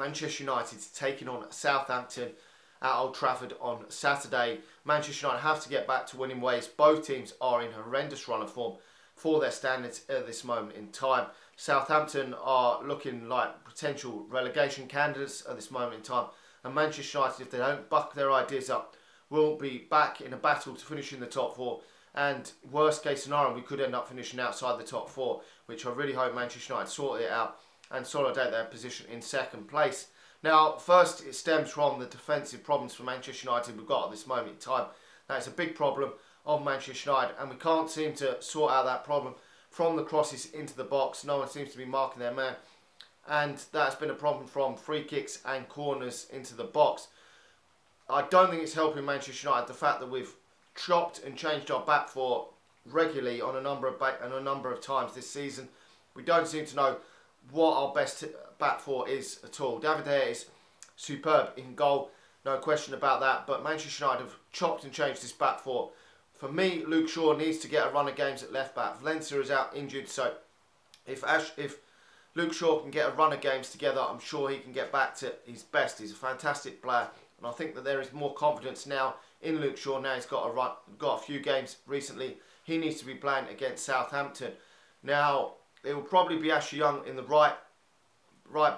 Manchester United taking on Southampton at Old Trafford on Saturday. Manchester United have to get back to winning ways. Both teams are in horrendous run of form for their standards at this moment in time. Southampton are looking like potential relegation candidates at this moment in time. And Manchester United, if they don't buck their ideas up, will be back in a battle to finish in the top four. And worst case scenario, we could end up finishing outside the top four, which I really hope Manchester United sort it out and consolidate their position in second place. Now, first, it stems from the defensive problems for Manchester United we've got at this moment in time. That is a big problem of Manchester United, and we can't seem to sort out that problem from the crosses into the box. No one seems to be marking their man, and that's been a problem from free kicks and corners into the box. I don't think it's helping Manchester United, the fact that we've chopped and changed our back four regularly on a number of times this season. We don't seem to know what our best back four is at all. David De Gea is superb in goal, no question about that, but Manchester United have chopped and changed this back four. For me, Luke Shaw needs to get a run of games at left back. Valencia is out injured, so if Luke Shaw can get a run of games together, I'm sure he can get back to his best. He's a fantastic player, and I think that there is more confidence now in Luke Shaw. Now he's got a few games recently. He needs to be playing against Southampton. Now, it will probably be Ashley Young in the right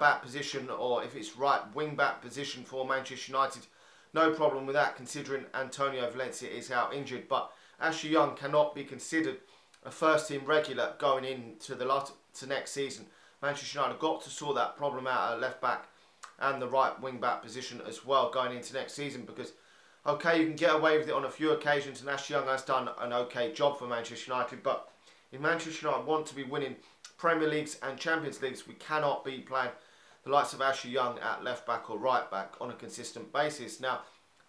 back position, or if it's right wing back position for Manchester United. No problem with that, considering Antonio Valencia is out injured. But Ashley Young cannot be considered a first team regular going into to next season. Manchester United have got to sort that problem out at left back and the right wing back position as well going into next season, because okay, you can get away with it on a few occasions, and Ashley Young has done an okay job for Manchester United, but if Manchester United want to be winning Premier Leagues and Champions Leagues, we cannot be playing the likes of Ashley Young at left back or right back on a consistent basis. Now,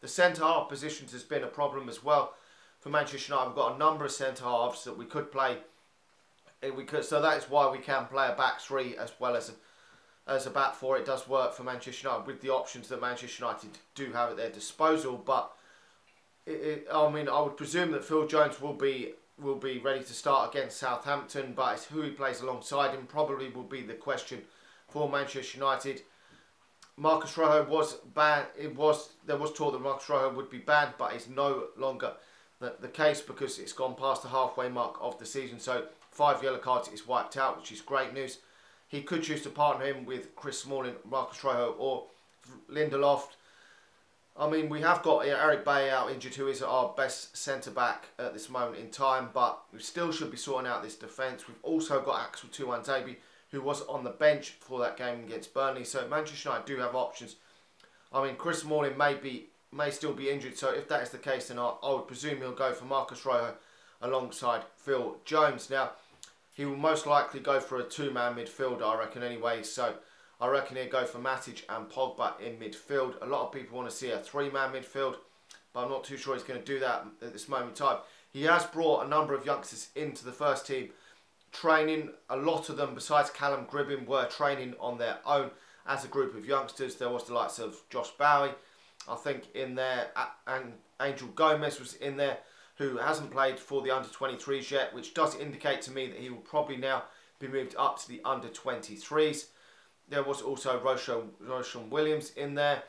the centre half positions has been a problem as well for Manchester United. We've got a number of centre halves that we could play. So that is why we can play a back three as well as a back four. It does work for Manchester United with the options that Manchester United do have at their disposal. But I mean, I would presume that Phil Jones will be ready to start against Southampton, but it's who he plays alongside him probably will be the question for Manchester United. Marcus Rojo was banned. There was talk that Marcus Rojo would be banned, but it's no longer the case because it's gone past the halfway mark of the season. So 5 yellow cards is wiped out, which is great news. He could choose to partner him with Chris Smalling, Marcus Rojo, or Lindelof. I mean, we have got Eric Bailly out injured, who is our best centre-back at this moment in time, but we still should be sorting out this defence. We've also got Axel Tuanzebe, who was on the bench for that game against Burnley, so Manchester United do have options. I mean, Chris Smalling may still be injured, so if that is the case, then I would presume he'll go for Marcus Rojo alongside Phil Jones. Now, he will most likely go for a two-man midfield, I reckon, anyway, so I reckon he'll go for Matic and Pogba in midfield. A lot of people want to see a three-man midfield, but I'm not too sure he's going to do that at this moment in time. He has brought a number of youngsters into the first team training. A lot of them, besides Callum Gribbin, were training on their own as a group of youngsters. There was the likes of Josh Bowie, I think, in there, and Angel Gomez was in there, who hasn't played for the under-23s yet, which does indicate to me that he will probably now be moved up to the under-23s. There was also Roshan Williams in there,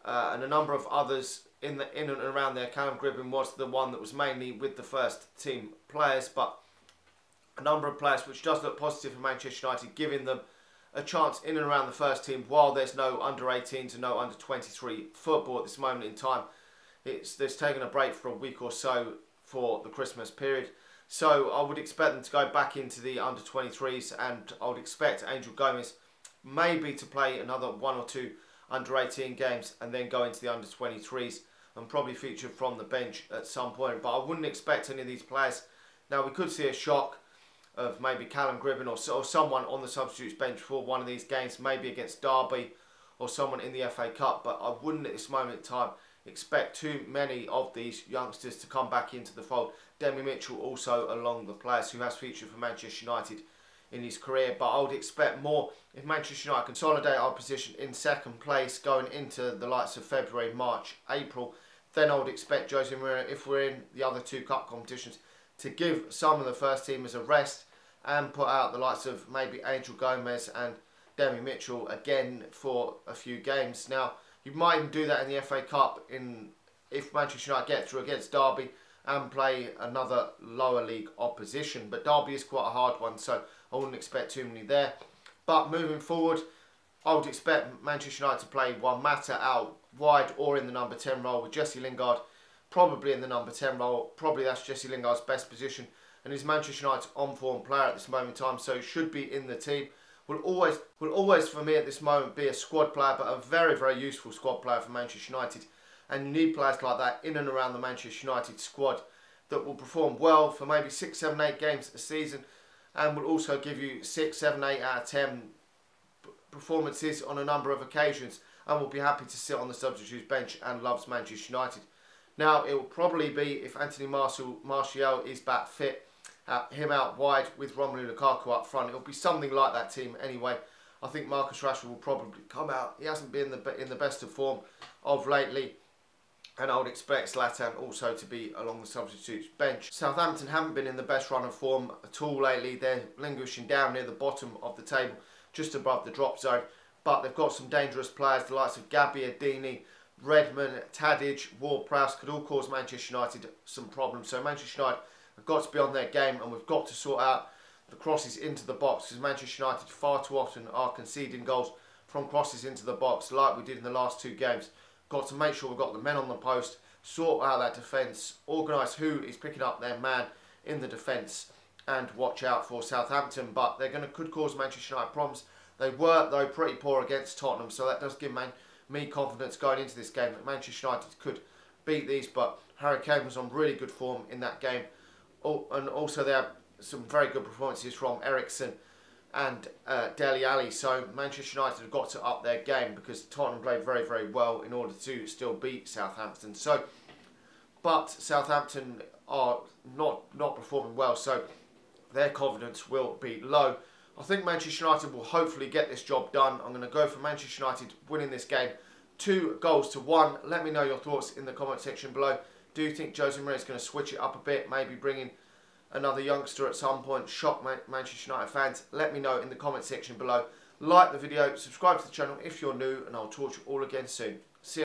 and a number of others in and around there. Callum Gribbin was the one that was mainly with the first team players, but a number of players, which does look positive for Manchester United, giving them a chance in and around the first team while there's no under-18s and no under-23 football at this moment in time. There's taken a break for a week or so for the Christmas period. So I would expect them to go back into the under-23s, and I would expect Angel Gomez maybe to play another 1 or 2 under-18 games and then go into the under-23s and probably feature from the bench at some point. But I wouldn't expect any of these players. Now, we could see a shock of maybe Callum Gribbin or someone on the substitutes bench for one of these games, maybe against Derby or someone in the FA Cup, but I wouldn't at this moment in time expect too many of these youngsters to come back into the fold. Demi Mitchell also along the players who has featured for Manchester United in his career, but I would expect more if Manchester United consolidate our position in second place going into the likes of February, March, April. Then I would expect Jose Mourinho, if we're in the other 2 cup competitions, to give some of the first teamers a rest and put out the likes of maybe Angel Gomez and Demi Mitchell again for a few games. Now, you might even do that in the FA Cup if Manchester United get through against Derby and play another lower league opposition. But Derby is quite a hard one, so I wouldn't expect too many there. But moving forward, I would expect Manchester United to play Juan Mata out wide or in the number 10 role with Jesse Lingard probably in the number 10 role. Probably that's Jesse Lingard's best position, and he's Manchester United's on-form player at this moment in time, so he should be in the team. Will always for me at this moment be a squad player, but a very, very useful squad player for Manchester United. And you need players like that in and around the Manchester United squad that will perform well for maybe 6, 7, 8 games a season, and will also give you 6, 7, 8 out of 10 performances on a number of occasions, and will be happy to sit on the substitutes bench and loves Manchester United. Now, it will probably be, if Anthony Martial is back fit, him out wide with Romelu Lukaku up front. It'll be something like that team anyway. I think Marcus Rashford will probably come out. He hasn't been in the best of form of lately, and I would expect Zlatan also to be along the substitutes bench. Southampton haven't been in the best run of form at all lately. They're languishing down near the bottom of the table, just above the drop zone. But they've got some dangerous players, the likes of Gabby Adini, Redmond, Tadic, Ward-Prowse could all cause Manchester United some problems. So Manchester United have got to be on their game, and we've got to sort out the crosses into the box, because Manchester United far too often are conceding goals from crosses into the box like we did in the last 2 games. Got to make sure we've got the men on the post, sort out that defence, organise who is picking up their man in the defence, and watch out for Southampton. But they're could cause Manchester United problems. They were, though, pretty poor against Tottenham, so that does give me confidence going into this game that Manchester United could beat these. But Harry Kane was on really good form in that game. Oh, and also they had some very good performances from Eriksen and Dele Alli. So Manchester United have got to up their game, because Tottenham played very, very well in order to still beat Southampton. But Southampton are not performing well, so their confidence will be low. I think Manchester United will hopefully get this job done. I'm going to go for Manchester United winning this game 2-1. Let me know your thoughts in the comment section below. Do you think Jose Mourinho is going to switch it up a bit, maybe bring in another youngster at some point, shock Manchester United fans? Let me know in the comment section below. Like the video, subscribe to the channel if you're new, and I'll talk to you all again soon.